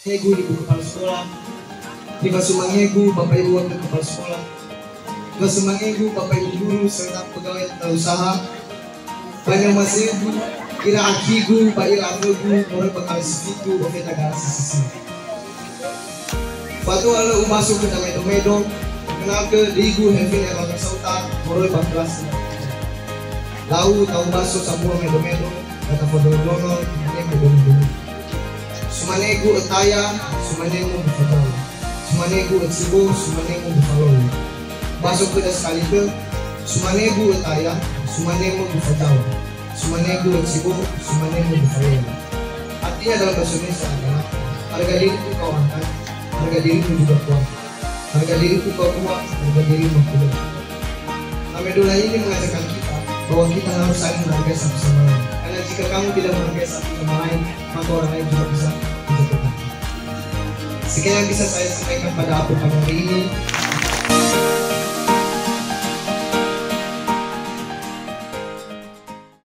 Ego di kepala sekolah, di Sumangegu Bapak Ibu Wakil Kepala Sekolah, di Sumangegu Bapak Ibu Guru serta pegawai tata usaha, Banyumasegu Ira Akigu Pak Ira Akigu Mulai Bekal Sifiku Oke Tagara Sisi Fatu ala masuk ke Medo kenal ke Digu Hevin Erlangga Sauta Mulai Baklas Lau tahu masuk Sabua Medo kata Fodonono ini Medo Sumanegu Etaya Sumanegu Bufalo Sumanegu Etsibo Sumanegu Bufalo masuk ke sekali ke Sumanegu Etaya Sumanegu Bufalo Sumanegu Etsibo Sumanegu Bufalo. Artinya dalam bahasa Indonesia adalah harga diriku kau angkat, harga diriku juga kuat, harga diriku kau kuat, harga dirimu kuat. Medola ini mengajarkan kita bahwa kita harus saling menghargai satu sama lain. Karena jika kamu tidak menghargai satu sama lain, maka orang lain juga bisa menjatuhkan. Sekian yang bisa saya sampaikan pada aku pada hari ini.